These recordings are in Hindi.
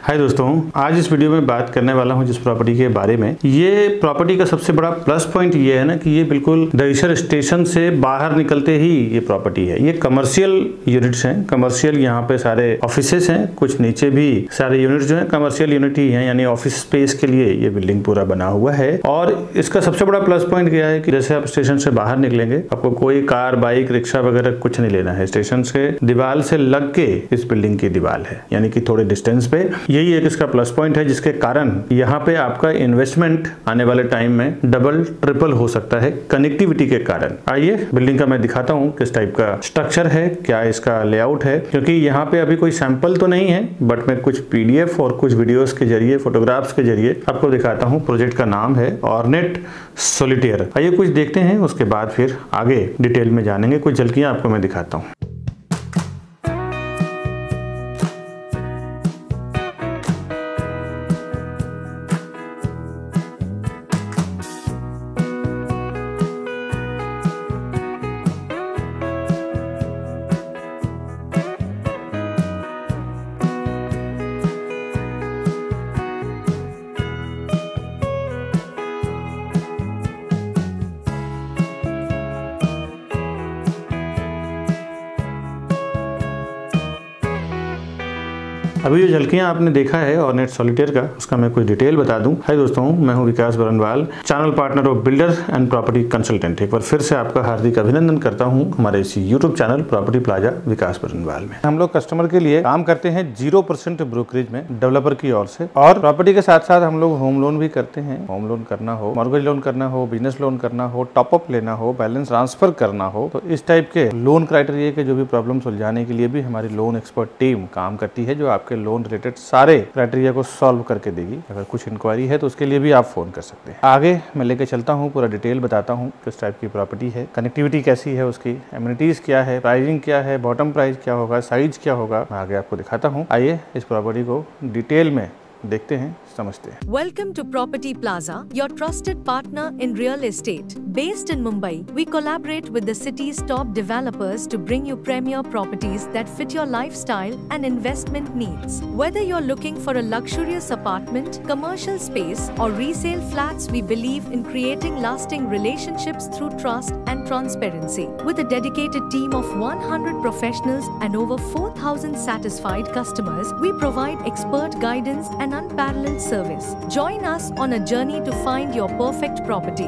हाय दोस्तों, आज इस वीडियो में बात करने वाला हूं जिस प्रॉपर्टी के बारे में। ये प्रॉपर्टी का सबसे बड़ा प्लस पॉइंट ये है ना कि ये बिल्कुल दहिसर स्टेशन से बाहर निकलते ही ये प्रॉपर्टी है। ये कमर्शियल यूनिट्स हैं, कमर्शियल यहाँ पे सारे ऑफिसेस हैं, कुछ नीचे भी सारे यूनिट्स जो है कमर्शियल यूनिट ही है, यानी ऑफिस स्पेस के लिए ये बिल्डिंग पूरा बना हुआ है। और इसका सबसे बड़ा प्लस पॉइंट क्या है कि जैसे आप स्टेशन से बाहर निकलेंगे, आपको कोई कार, बाइक, रिक्शा वगैरह कुछ नहीं लेना है। स्टेशन से दीवार से लग के इस बिल्डिंग की दीवार है, यानी कि थोड़े डिस्टेंस पे। यही एक इसका प्लस पॉइंट है, जिसके कारण यहाँ पे आपका इन्वेस्टमेंट आने वाले टाइम में डबल ट्रिपल हो सकता है कनेक्टिविटी के कारण। आइए बिल्डिंग का मैं दिखाता हूँ किस टाइप का स्ट्रक्चर है, क्या इसका लेआउट है, क्योंकि यहाँ पे अभी कोई सैंपल तो नहीं है, बट मैं कुछ पीडीएफ और कुछ वीडियोस के जरिए, फोटोग्राफ्स के जरिए आपको दिखाता हूँ। प्रोजेक्ट का नाम है ऑर्नेट सॉलिटेयर। आइए कुछ देखते हैं, उसके बाद फिर आगे डिटेल में जानेंगे। कुछ झलकियां आपको मैं दिखाता हूँ। अभी जो झलकियां आपने देखा है ऑर्नेट सॉलिटेयर का, उसका मैं कुछ डिटेल बता दूं। हाय दोस्तों, मैं हूं Vikas Barnwal, channel partner of builder and property consultant. एक बार फिर से आपका हार्दिक अभिनंदन करता हूं हमारे इस यूट्यूब चैनल प्रॉपर्टी प्लाजा विकास बरनवाल में। हम लोग कस्टमर के लिए काम करते हैं 0% ब्रोकरेज में डेवलपर की ओर से, और प्रॉपर्टी के साथ साथ हम लोग होम लोन भी करते हैं। होम लोन करना हो, मॉर्गेज लोन करना हो, बिजनेस लोन करना हो, टॉपअप लेना हो, बैलेंस ट्रांसफर करना हो, तो इस टाइप के लोन क्राइटेरिया के जो भी प्रॉब्लम सुलझाने के लिए भी हमारी लोन एक्सपर्ट टीम काम करती है, जो आपके लोन रिलेटेड सारे क्राइटेरिया को सॉल्व करके देगी। अगर कुछ इंक्वायरी है तो उसके लिए भी आप फोन कर सकते हैं। आगे मैं लेके चलता हूँ, पूरा डिटेल बताता हूँ किस टाइप की प्रॉपर्टी है, कनेक्टिविटी कैसी है, उसकी एमिनिटीज क्या है, प्राइसिंग क्या है, बॉटम प्राइस क्या होगा, साइज क्या होगा, मैं आगे आपको दिखाता हूँ। आइए इस प्रॉपर्टी को डिटेल में देखते हैं, समझते हैं। Welcome to Property Plaza, your trusted partner in real estate. Based in Mumbai, we collaborate with the city's top developers to bring you premier properties that fit your lifestyle and investment needs. Whether you're looking for a luxurious apartment, commercial space, or resale flats, we believe in creating lasting relationships through trust and transparency. With a dedicated team of 100 professionals and over 4,000 satisfied customers, we provide expert guidance and unparalleled service. Join us on a journey to find your perfect property.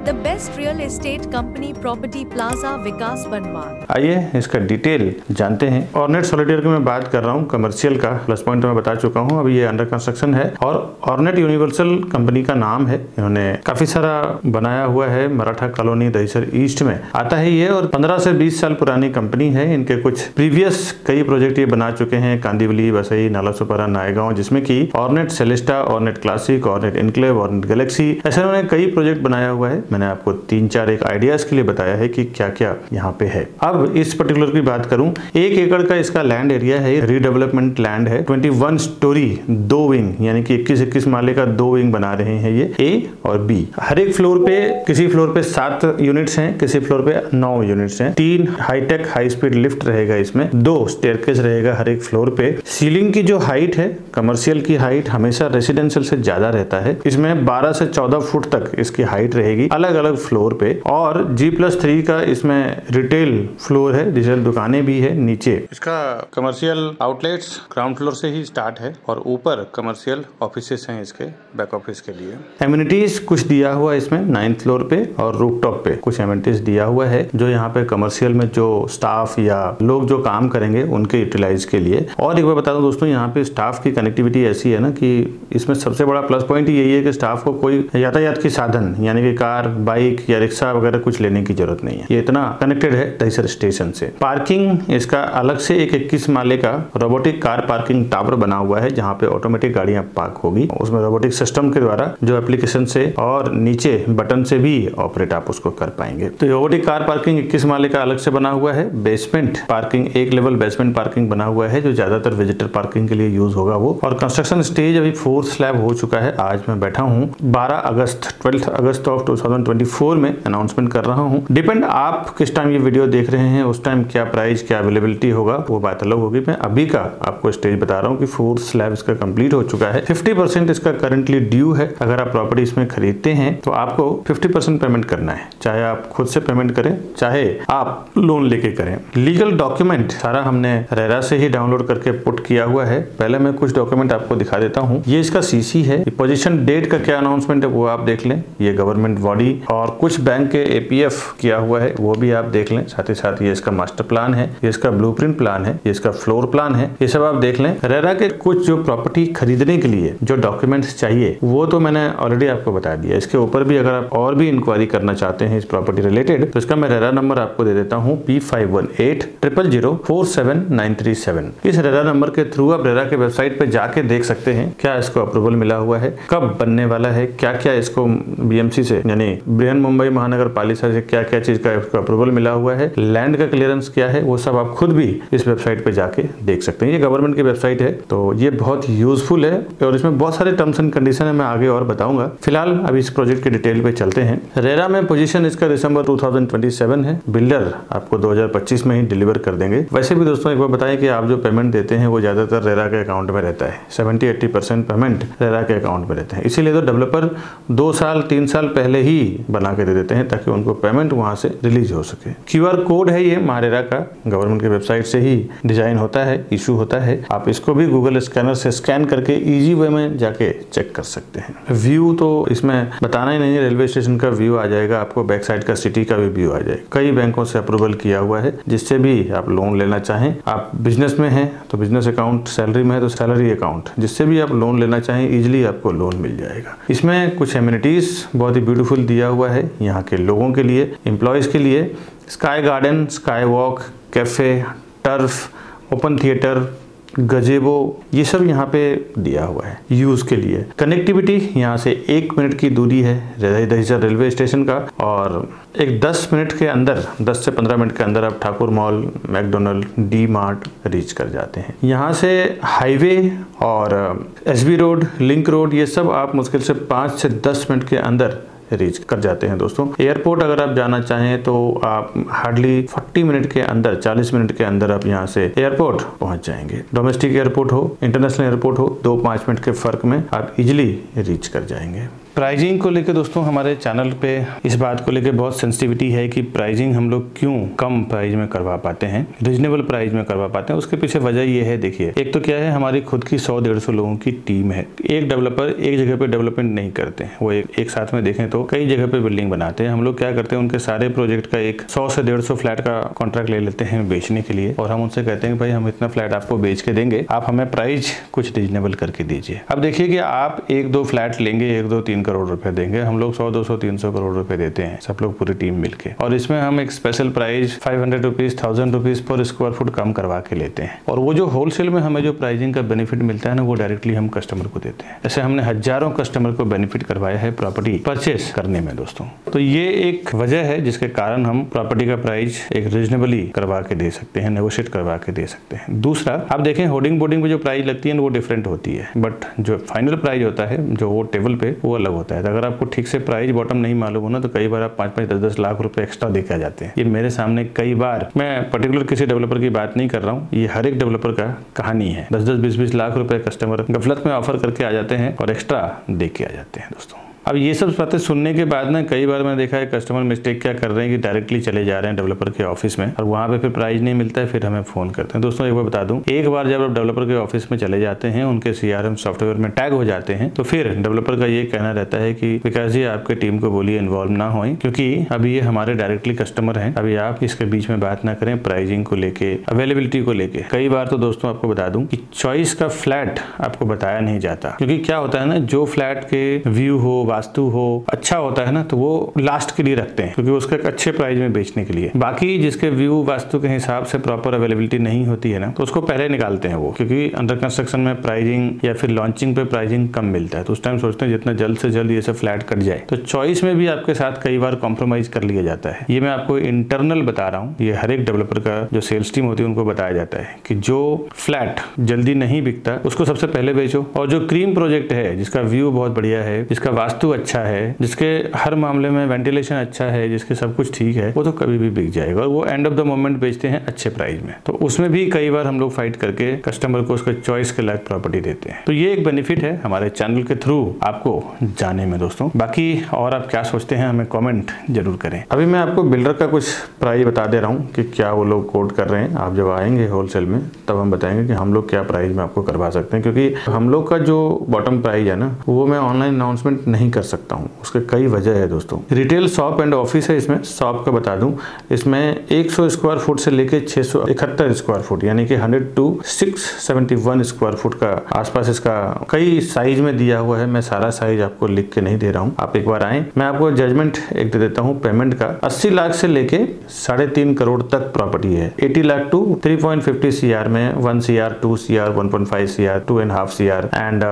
The best real estate company, Property Plaza, विकास बरनवाल। आइए इसका डिटेल जानते हैं। ऑर्नेट सॉलिटेयर की मैं बात कर रहा हूँ, कमर्शियल का प्लस पॉइंट तो मैं बता चुका हूँ। अभी ये अंडर कंस्ट्रक्शन है, और ऑर्नेट यूनिवर्सल कंपनी का नाम है। इन्होंने काफी सारा बनाया हुआ है, मराठा कॉलोनी दहिसर ईस्ट में आता है ये, और 15 से 20 साल पुरानी कंपनी है। इनके कुछ प्रीवियस कई प्रोजेक्ट ये बना चुके हैं, कांदिवली, वसई, नालासोपारा, नायगांव, जिसमें की ornate Celesta, ornate classic, ornate enclave, ornate Galaxy, ऐसे उन्होंने कई प्रोजेक्ट बनाया हुआ है। मैंने आपको 3-4 एक आइडियाज के लिए बताया है कि क्या क्या यहाँ पे है। अब इस पर्टिकुलर की बात करूं, 1 एकड़ का इसका लैंड एरिया है, रीडेवलपमेंट लैंड है। 21 स्टोरी 2 विंग, यानी कि 21 माले का 2 विंग बना रहे हैं ये, ए और बी। हर एक फ्लोर पे, किसी फ्लोर पे 7 यूनिट्स हैं, किसी फ्लोर पे 9 यूनिट्स हैं। 3 हाईटेक हाई स्पीड लिफ्ट रहेगा इसमें, 2 स्टेयरकेस रहेगा हर एक फ्लोर पे। सीलिंग की जो हाइट है, कमर्शियल की हाइट हमेशा रेसिडेंशियल से ज्यादा रहता है। इसमें 12 से 14 फुट तक इसकी हाइट रहेगी अलग अलग फ्लोर पे, और G+3 का इसमें रिटेल फ्लोर है, डिजिटल दुकानें भी है नीचे। इसका कमर्शियल आउटलेट्स ग्राउंड फ्लोर से ही स्टार्ट है, और ऊपर कमर्शियल ऑफिसेस हैं इसके बैक ऑफिस के लिए। एमिनिटीज कुछ दिया हुआ है इसमें 9th फ्लोर पे, और रूफटॉप पे कुछ एमिनिटीज दिया हुआ है, जो यहाँ पे कमर्शियल में जो स्टाफ या लोग जो काम करेंगे उनके यूटिलाइज के लिए। और एक बार बता दूं दोस्तों, यहाँ पे स्टाफ की कनेक्टिविटी ऐसी है ना कि इसमें सबसे बड़ा प्लस पॉइंट यही है कि स्टाफ को कोई यातायात की साधन, यानी कि कार, बाइक या रिक्शा वगैरह कुछ लेने की जरूरत नहीं है। ये इतना कनेक्टेड है दहिसर स्टेशन से। पार्किंग इसका अलग से एक 21 माले का रोबोटिक कार पार्किंग टावर बना हुआ है, जहाँ पे ऑटोमेटिक गाड़ियां पार्क होगी। उसमें रोबोटिक सिस्टम के द्वारा जो एप्लीकेशन से और नीचे बटन से भी ऑपरेट आप उसको कर पाएंगे। तो रोबोटिक कार पार्किंग 21 माले का अलग से बना हुआ है। Basement parking, 1 level basement parking बना हुआ है, जो ज्यादातर विजिटर पार्किंग के लिए यूज होगा वो। और कंस्ट्रक्शन स्टेज अभी 4th स्लैब हो चुका है। आज मैं बैठा हूँ 12 अगस्त ऑफ 2024 में अनाउंसमेंट कर रहा हूँ। डिपेंड आप किस टाइम ये वीडियो देख रहे हैं, उस टाइम क्या प्राइस, क्या अवेलेबिलिटी होगा, वो बात अलग होगी। मैं अभी का आपको स्टेज बता रहा हूँ कि 4th स्लैब इसका कंप्लीट हो चुका है। 50% इसका करंटली ड्यू है। अगर आप प्रॉपर्टी इसमें खरीदते हैं तो आपको 50% पेमेंट करना है, चाहे आप खुद से पेमेंट करें, चाहे आप लोन लेके करें। लीगल डॉक्यूमेंट सारा हमने रेरा से ही डाउनलोड करके पुट किया हुआ है। पहले मैं कुछ डॉक्यूमेंट आपको दिखा देता हूँ। ये इसका सीसी है। पोजीशन डेट का क्या अनाउंसमेंट है वो आप देख लें। ये गवर्नमेंट बॉडी और कुछ बैंक के एपीएफ किया हुआ है, वो भी आप देख लें। साथ ही साथ ये इसका मास्टर प्लान है, ये इसका ब्लूप्रिंट प्लान है, ये इसका फ्लोर प्लान है, ये सब आप देख लें। रेरा के कुछ जो प्रॉपर्टी खरीदने के लिए जो डॉक्यूमेंट्स चाहिए वो तो मैंने ऑलरेडी आपको बता दिया। इसके ऊपर भी अगर आप और भी इंक्वायरी करना चाहते हैं इस प्रॉपर्टी रिलेटेड तो इसका मैं रेरा नंबर आपको दे देता हूँ, P518000473937। इस रेरा नंबर के थ्रू आप रेरा के वेबसाइट पे जाके देख सकते हैं क्या इसको अप्रूवल मिला हुआ है, कब बनने वाला है, क्या क्या इसको बीएमसी से यानी बृहन मुंबई महानगर पालिका से क्या क्या चीज का इसको अप्रूवल मिला हुआ है, लैंड का क्लियरेंस क्या है, वो सब आप खुद भी इस वेबसाइट पे जाके देख सकते हैं। ये गवर्नमेंट की वेबसाइट है तो ये बहुत यूजफुल है और इसमें बहुत सारे टर्म्स एंड कंडीशन है, मैं आगे और बताऊंगा। फिलहाल अभी इस प्रोजेक्ट के डिटेल पे चलते हैं। रेरा में पोजीशन इसका दिसंबर 2027 है। बिल्डर आपको 2025 में ही डिलीवर कर देंगे। वैसे भी दोस्तों एक बार बताएं कि आप जो पेमेंट देते हैं वो ज्यादातर रेरा के अकाउंट में रहता है। 70-80% पेमेंट रेरा के अकाउंट में रहते हैं। इसीलिए तो डेवलपर 2 साल 3 साल पहले ही बना के दे देते हैं ताकि उनको पेमेंट वहां से रिलीज हो सके। QR कोड है ये महारेरा का, गवर्नमेंट की वेबसाइट से ही डिजाइन होता है, इशू होता है। आप इसको भी गूगल स्कैनर से स्कैन करके इजी वे में जाके चेक कर सकते हैं। व्यू तो इसमें बताना ही नहीं है, रेलवे स्टेशन का व्यू आ जाएगा, आपको बैक साइड का सिटी का भी व्यू आ जाएगा। कई बैंकों से अप्रूवल किया हुआ है, जिससे भी आप लोन लेना चाहें। आप बिजनेस में हैं तो बिजनेस अकाउंट, सैलरी में है तो सैलरी अकाउंट, जिससे भी आप लोन लेना चाहें इजिली आपको लोन मिल जाएगा। इसमें कुछ एमिनिटीज बहुत ही ब्यूटीफुल दिया हुआ है यहाँ के लोगों के लिए, एम्प्लॉयज के लिए। Sky garden, sky walk, cafe, turf, open theatre, गजेबो, ये सब यहाँ पे दिया हुआ है यूज के लिए। कनेक्टिविटी यहाँ से 1 मिनट की दूरी है दहिसर रेलवे स्टेशन का और एक 10 मिनट के अंदर, 10 से 15 मिनट के अंदर आप Thakur mall, McDonald, D mart reach कर जाते हैं। यहाँ से हाईवे और SB रोड, लिंक रोड, ये सब आप मुश्किल से 5 से 10 मिनट के अंदर रीच कर जाते हैं दोस्तों। एयरपोर्ट अगर आप जाना चाहें तो आप हार्डली 40 मिनट के अंदर, 40 मिनट के अंदर आप यहाँ से एयरपोर्ट पहुंच जाएंगे। डोमेस्टिक एयरपोर्ट हो, इंटरनेशनल एयरपोर्ट हो, 2-5 मिनट के फर्क में आप इजिली रीच कर जाएंगे। प्राइजिंग को लेकर दोस्तों हमारे चैनल पे इस बात को लेकर बहुत सेंसिटिविटी है कि प्राइजिंग हम लोग क्यों कम प्राइस में करवा पाते हैं, रीजनेबल प्राइस में करवा पाते हैं। उसके पीछे वजह ये है, देखिए, एक तो क्या है, हमारी खुद की 100-150 लोगों की टीम है। एक डेवलपर एक जगह पे डेवलपमेंट नहीं करते हैं, वो एक साथ में देखें तो कई जगह पे बिल्डिंग बनाते हैं। हम लोग क्या करते हैं, उनके सारे प्रोजेक्ट का एक 100 से 150 फ्लैट का कॉन्ट्रैक्ट ले लेते हैं बेचने के लिए और हम उनसे कहते हैं भाई हम इतना फ्लैट आपको बेच के देंगे, आप हमें प्राइस कुछ रीजनेबल करके दीजिए। अब देखिए कि आप 1-2 फ्लैट लेंगे, 1-2-3 करोड़ रुपए देंगे, हम लोग 100-200-300 करोड़ रुपए देते हैं सब लोग पूरी टीम मिलके, और इसमें हम एक स्पेशल प्राइस 500 रुपीज, 1000 रुपीज पर स्क्वायर फुट कम करवा के लेते हैं। और वो जो होलसेल में हमें जो प्राइसिंग का बेनिफिट मिलता है ना, वो डायरेक्टली हम कस्टमर को देते हैं। ऐसे हमने हजारों कस्टमर को बेनिफिट करवाया है प्रॉपर्टी परचेस करने में दोस्तों। तो ये एक वजह है जिसके कारण हम प्रॉपर्टी का प्राइस एक रीजनेबली करवा के दे सकते हैं, नेगोशिएट करवा के दे सकते हैं। दूसरा, आप देखें होर्डिंग बोर्डिंग पे जो प्राइस लगती है वो डिफरेंट होती है, बट जो फाइनल प्राइस होता है जो वो टेबल पे वो अलग होता है। अगर आपको ठीक से प्राइस बॉटम नहीं मालूम हो ना तो कई बार आप 5-5, 10-10 लाख रुपए एक्स्ट्रा देके आ जाते हैं। ये मेरे सामने कई बार, मैं पर्टिकुलर किसी डेवलपर की बात नहीं कर रहा हूँ, ये हर एक डेवलपर का कहानी है। 10-10, 20-20 लाख रुपए कस्टमर गफलत में ऑफर करके आ जाते हैं और एक्स्ट्रा दे के आ जाते हैं दोस्तों। अब ये सब बातें सुनने के बाद ना कई बार मैंने देखा है कस्टमर मिस्टेक क्या कर रहे हैं कि डायरेक्टली चले जा रहे हैं डेवलपर के ऑफिस में और वहाँ पे फिर प्राइस नहीं मिलता है, फिर हमें फोन करते हैं। दोस्तों एक बार बता दूं, एक बार जब आप डेवलपर के ऑफिस में चले जाते हैं, उनके CRM सॉफ्टवेयर में टैग हो जाते हैं, तो फिर डेवलपर का ये कहना रहता है कि विकास जी आपके टीम को बोलिए इन्वॉल्व ना हो, क्योंकि अभी ये हमारे डायरेक्टली कस्टमर है, अभी आप इसके बीच में बात ना करें प्राइसिंग को लेके, अवेलेबिलिटी को लेके। कई बार तो दोस्तों आपको बता दूं कि चॉइस का फ्लैट आपको बताया नहीं जाता, क्योंकि क्या होता है ना, जो फ्लैट के व्यू हो, वास्तु हो, अच्छा होता है ना, तो वो लास्ट के लिए रखते हैं क्योंकि उसका एक अच्छे प्राइस में बेचने के लिए। बाकी जिसके व्यू वास्तु के हिसाब से प्रॉपर अवेलेबिलिटी नहीं होती है ना, तो उसको पहले निकालते हैं वो, क्योंकि अंडर कंस्ट्रक्शन में प्राइसिंग या फिर लॉन्चिंग पे प्राइसिंग कम मिलता है, तो उस टाइम सोचते हैं जितना जल्द से जल्द ये सब फ्लैट कट जाए। तो चॉइस में भी आपके साथ कई बार कॉम्प्रोमाइज कर लिया जाता है। ये मैं आपको इंटरनल बता रहा हूँ, ये हर एक डेवलपर का जो सेल्स टीम होती है उनको बताया जाता है कि जो फ्लैट जल्दी नहीं बिकता उसको सबसे पहले बेचो, और जो क्रीम प्रोजेक्ट है जिसका व्यू बहुत बढ़िया है, जिसका वास्तु वास्तु अच्छा है, जिसके हर मामले में वेंटिलेशन अच्छा है, जिसके सब कुछ ठीक है, वो तो कभी भी बिक जाएगा और वो एंड ऑफ द मोमेंट बेचते हैं अच्छे प्राइस में। तो उसमें भी कई बार हम लोग फाइट करके कस्टमर को उसका चॉइस के लायक प्रॉपर्टी देते हैं। तो ये एक बेनिफिट है हमारे चैनल के थ्रू आपको जाने में दोस्तों। बाकी और आप क्या सोचते हैं हमें कमेंट जरूर करें। अभी मैं आपको बिल्डर का कुछ प्राइस बता दे रहा हूँ कि क्या वो लोग कोट कर रहे हैं। आप जब आएंगे होलसेल में तब हम बताएंगे कि हम लोग क्या प्राइस में आपको करवा सकते हैं, क्योंकि हम लोग का जो बॉटम प्राइस है ना वो मैं ऑनलाइन अनाउंसमेंट नहीं कर सकता हूँ। उसके कई वजह है दोस्तों। रिटेल शॉप एंड ऑफिस है, इसमें शॉप का बता दूं, इसमें 100 स्क्वायर फुट से लेके 671 स्क्वायर फुट यानी कि 100 to 671 स्क्वायर फुट का आसपास इसका कई साइज में दिया हुआ है। मैं सारा साइज आपको लिख के नहीं दे रहा हूँ, आप एक बार आए। मैं आपको जजमेंट एक दे देता हूँ पेमेंट का। 80 लाख से लेके 3.5 करोड़ तक प्रॉपर्टी है। 80 लाख टू 3.50 CR में 1 CR 2 CR 1.5 CR 2.5 CR and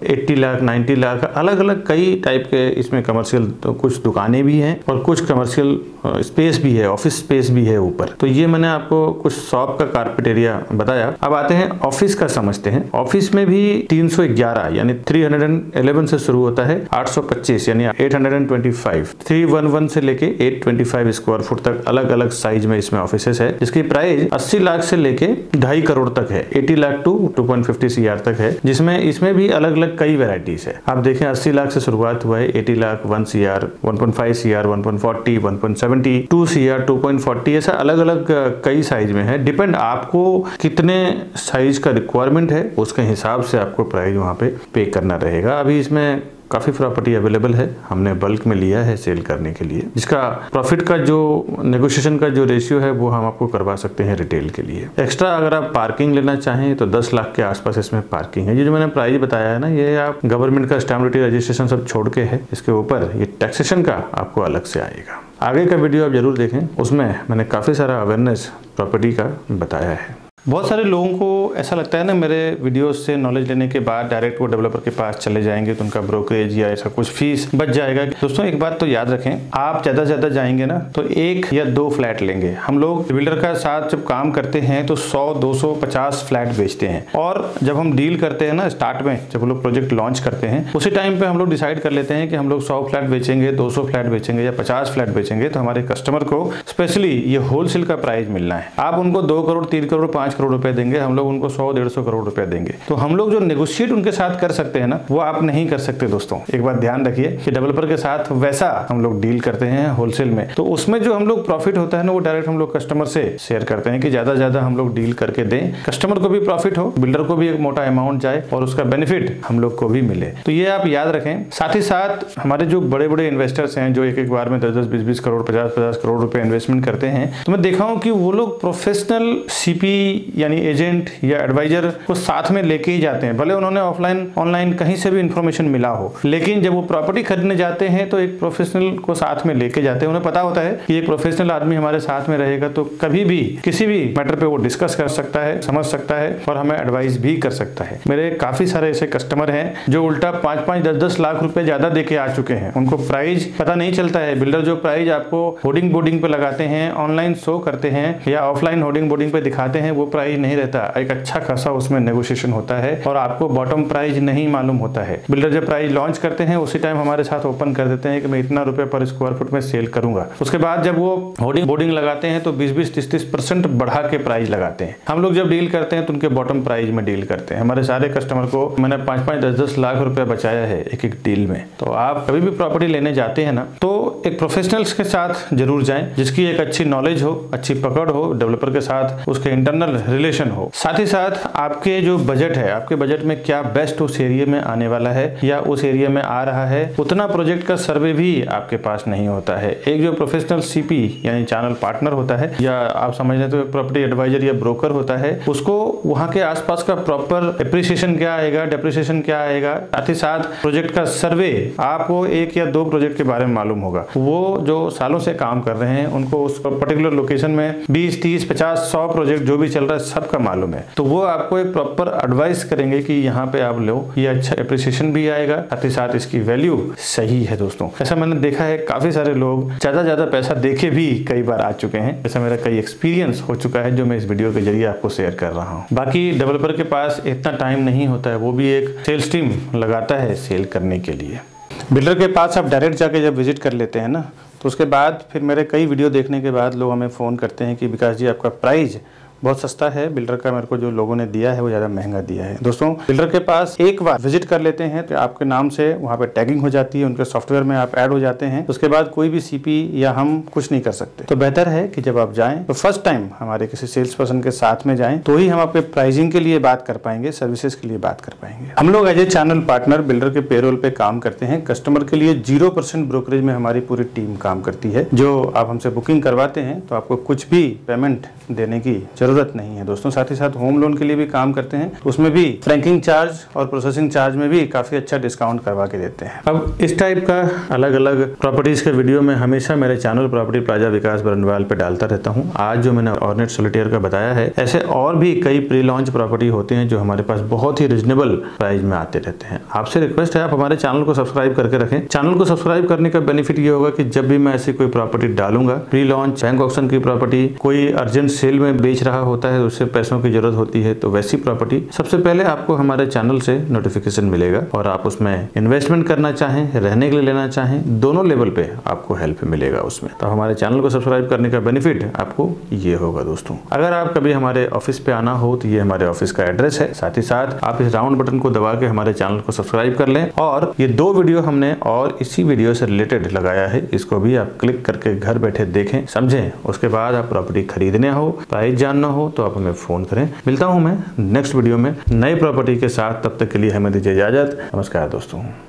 80 lakh 90 lakh अलग अलग कई टाइप के इसमें कमर्शियल, तो कुछ दुकानें भी हैं और कुछ कमर्शियल स्पेस भी है, ऑफिस स्पेस भी है ऊपर। तो ये मैंने आपको कुछ शॉप का कारपेट एरिया बताया। अब आते हैं ऑफिस का समझते हैं। ऑफिस में भी 311 यानी 311 से शुरू होता है, 825 यानी 825, 311 से लेके 825 स्क्वायर फुट तक अलग अलग साइज में इसमें ऑफिसेस है, जिसकी प्राइस 80 लाख से लेके 2.5 करोड़ तक है। 80 लाख टू 2.50 CR तक है, जिसमें इसमें भी अलग अलग कई वेराइटीज है। आप देखें 80 लाख से शुरुआत हुआ है, 80 लाख 1 CR 1.5 CR 1.40 1.70 2 CR 2.40 ऐसा अलग अलग कई साइज में है। डिपेंड आपको कितने साइज का रिक्वायरमेंट है उसके हिसाब से आपको प्राइस वहाँ पे करना रहेगा। अभी इसमें काफ़ी प्रॉपर्टी अवेलेबल है, हमने बल्क में लिया है सेल करने के लिए, जिसका प्रॉफिट का जो नेगोशिएशन का जो रेशियो है वो हम आपको करवा सकते हैं रिटेल के लिए। एक्स्ट्रा अगर आप पार्किंग लेना चाहें तो 10 लाख के आसपास इसमें पार्किंग है। ये जो मैंने प्राइस बताया है ना, ये आप गवर्नमेंट का स्टैम्प ड्यूटी रजिस्ट्रेशन सब छोड़ के है, इसके ऊपर ये टैक्सेशन का आपको अलग से आएगा। आगे का वीडियो आप जरूर देखें, उसमें मैंने काफ़ी सारा अवेयरनेस प्रॉपर्टी का बताया है। बहुत सारे लोगों को ऐसा लगता है ना मेरे वीडियोस से नॉलेज लेने के बाद डायरेक्ट वो डेवलपर के पास चले जाएंगे तो उनका ब्रोकरेज या ऐसा कुछ फीस बच जाएगा। दोस्तों एक बात तो याद रखें, आप ज़्यादा से ज़्यादा जाएंगे ना तो 1 या 2 फ्लैट लेंगे। हम लोग बिल्डर का साथ जब काम करते हैं तो 100, 200, 50 फ्लैट बेचते हैं। और जब हम डील करते हैं ना स्टार्ट में, जब हम लोग प्रोजेक्ट लॉन्च करते हैं उसी टाइम पे हम लोग डिसाइड कर लेते हैं कि हम लोग 100 फ्लैट बेचेंगे, 200 फ्लैट बेचेंगे या 50 फ्लैट बेचेंगे। तो हमारे कस्टमर को स्पेशली ये होलसेल का प्राइस मिलना है। आप उनको 2 करोड़ 3 करोड़ 5 करोड़ रुपए देंगे, हम लोग उनको 100-150 करोड़ रुपए देंगे। तो हम लोग जो नेगोशिएट उनके साथ कर सकते हैं ना वो आप नहीं कर सकते। दोस्तों एक बात ध्यान रखिए कि डेवलपर के साथ वैसा हम लोग डील करते हैं होलसेल में, तो उसमें जो हम लोग प्रॉफिट होता है ना वो डायरेक्ट हम लोग कस्टमर से शेयर करते हैं कि ज्यादा ज्यादा हम लोग डील करके दें, कस्टमर को भी प्रॉफिट हो, बिल्डर को भी एक मोटा अमाउंट जाए और उसका बेनिफिट हम लोग को भी मिले। तो ये आप याद रखें। साथ ही साथ हमारे जो बड़े बड़े इन्वेस्टर्स हैं जो एक बार में 10-10, 20-20 करोड़ 50-50 करोड़ रुपए इन्वेस्टमेंट करते हैं, तो मैं देखा हूं कि वो लोग प्रोफेशनल सीपी यानी एजेंट या एडवाइजर को साथ में लेके ही जाते हैं। भले उन्होंने ऑफलाइन ऑनलाइन कहीं से भी इंफॉर्मेशन मिला हो, लेकिन जब वो प्रॉपर्टी खरीदने जाते हैं तो एक प्रोफेशनल को साथ में लेके जाते हैं। उन्हें पता होता है कि एक प्रोफेशनल आदमी हमारे साथ में रहेगा तो कभी भी किसी भी मैटर पे वो डिस्कस कर सकता है, समझ सकता है और हमें एडवाइस भी कर सकता है। मेरे काफी सारे ऐसे कस्टमर हैं जो उल्टा 5-5, 10-10 लाख रुपए ज्यादा देके आ चुके हैं। उनको प्राइस पता नहीं चलता है। बिल्डर जो प्राइस आपको होर्डिंग बोर्डिंग पे लगाते हैं, ऑनलाइन शो करते हैं या ऑफलाइन होर्डिंग बोर्डिंग पे दिखाते हैं, वो प्राइस नहीं रहता। एक अच्छा खासा उसमें नेगोशिएशन होता है और आपको बॉटम प्राइस नहीं मालूम होता है। बिल्डर जब प्राइस लॉन्च करते हैं उसी टाइम हमारे साथ ओपन कर देते हैं कि मैं इतना रुपए पर स्क्वायर फुट में सेल करूंगा। उसके बाद जब वो होर्डिंग बोर्डिंग लगाते हैं तो 20-20, 30-30% बढ़ा के प्राइस लगाते हैं। हम लोग जब डील करते हैं तो उनके बॉटम प्राइस में डील करते हैं। हमारे सारे कस्टमर को मैंने 5-5, 10-10 लाख रुपए बचाया है एक डील में। तो आप कभी भी प्रॉपर्टी लेने जाते हैं ना तो एक प्रोफेशनल्स के साथ जरूर जाएं, जिसकी एक अच्छी नॉलेज हो, अच्छी पकड़ हो, डेवलपर के साथ उसके इंटरनल रिलेशन हो। साथ ही साथ आपके जो बजट है, आपके बजट में क्या बेस्ट उस एरिया में आने वाला है या उस एरिया में आ रहा है, उतना प्रोजेक्ट का सर्वे भी आपके पास नहीं होता है। एक जो प्रोफेशनल सीपी यानी चैनल पार्टनर होता है या आप समझ लेते हो प्रॉपर्टी एडवाइजर या ब्रोकर होता है, उसको वहां के आसपास का प्रॉपर एप्रिसिएशन क्या आएगा, डेप्रिसिएशन क्या आएगा, साथ ही साथ प्रोजेक्ट का सर्वे आपको 1 या 2 प्रोजेक्ट के बारे में मालूम होगा। वो जो सालों से काम कर रहे हैं उनको उस पर्टिकुलर लोकेशन में 20, 30, 50, 100 प्रोजेक्ट जो भी चल रहा है सबका मालूम है। तो वो आपको एक प्रॉपर एडवाइस करेंगे कि यहाँ पे आप लो, ये अच्छा एप्रिसिएशन भी आएगा, साथ ही साथ इसकी वैल्यू सही है। दोस्तों ऐसा मैंने देखा है, काफी सारे लोग ज्यादा पैसा देके भी कई बार आ चुके हैं। ऐसा मेरा कई एक्सपीरियंस हो चुका है जो मैं इस वीडियो के जरिए आपको शेयर कर रहा हूँ। बाकी डेवलपर के पास इतना टाइम नहीं होता है, वो भी एक सेल्स टीम लगाता है सेल करने के लिए। बिल्डर के पास आप डायरेक्ट जाके जब विजिट कर लेते हैं ना, तो उसके बाद फिर मेरे कई वीडियो देखने के बाद लोग हमें फ़ोन करते हैं कि विकास जी आपका प्राइस बहुत सस्ता है, बिल्डर का मेरे को जो लोगों ने दिया है वो ज़्यादा महंगा दिया है। दोस्तों, बिल्डर के पास एक बार विजिट कर लेते हैं तो आपके नाम से वहाँ पे टैगिंग हो जाती है, उनके सॉफ्टवेयर में आप ऐड हो जाते हैं। उसके बाद कोई भी सीपी या हम कुछ नहीं कर सकते। तो बेहतर है कि जब आप जाएं तो फर्स्ट टाइम हमारे किसी सेल्स पर्सन के साथ में जाएं, तो ही हम आपके प्राइसिंग के लिए बात कर पाएंगे, सर्विसेज के लिए बात कर पाएंगे। हम लोग as a channel partner builder के पेरोल पे काम करते हैं। कस्टमर के लिए 0% ब्रोकरेज में हमारी पूरी टीम काम करती है। जो आप हमसे बुकिंग करवाते हैं तो आपको कुछ भी पेमेंट देने की जरूरत नहीं है दोस्तों। साथ ही साथ होम लोन के लिए भी काम करते हैं, उसमें भी फ्रैंकिंग चार्ज और प्रोसेसिंग चार्ज में भी काफी अच्छा डिस्काउंट करवा के देते हैं। अब इस टाइप का अलग अलग प्रॉपर्टीज के वीडियो में हमेशा मेरे चैनल प्रॉपर्टी प्लाजा विकास बरनवाल पे डालता रहता हूँ। आज जो मैंने ऑर्नेट सॉलिटेयर का बताया है, ऐसे और भी कई प्री लॉन्च प्रॉपर्टी होते हैं जो हमारे पास बहुत ही रिजनेबल प्राइस में आते रहते हैं। आपसे रिक्वेस्ट है आप हमारे चैनल को सब्सक्राइब करके रखें। चैनल को सब्सक्राइब करने का बेनिफिट ये होगा कि जब भी मैं ऐसी कोई प्रॉपर्टी डालूंगा, प्री लॉन्च, बैंक ऑक्शन की प्रॉपर्टी, कोई अर्जेंट सेल में बेच रहा होता है, उससे पैसों की जरूरत होती है, तो वैसी प्रॉपर्टी सबसे पहले आपको हमारे चैनल से नोटिफिकेशन मिलेगा। और आप उसमें इन्वेस्टमेंट करना चाहें, रहने के लिए लेना चाहें, दोनों लेवल पे आपको हेल्प मिलेगा उसमें। तो हमारे चैनल को सब्सक्राइब करने का बेनिफिट आपको ये होगा दोस्तों। अगर आप कभी हमारे ऑफिस पे आना हो तो ये हमारे ऑफिस का एड्रेस है। साथ ही साथ आप इस राउंड बटन को दबा के हमारे चैनल को सब्सक्राइब कर लें। और ये 2 वीडियो हमने और इसी वीडियो से रिलेटेड लगाया है, इसको भी आप क्लिक करके घर बैठे देखें, समझें। उसके बाद आप प्रॉपर्टी खरीदने हो, प्राइस जानना हो तो आप हमें फोन करें। मिलता हूं मैं नेक्स्ट वीडियो में नई प्रॉपर्टी के साथ। तब तक के लिए हमें दीजिए इजाजत। नमस्कार दोस्तों।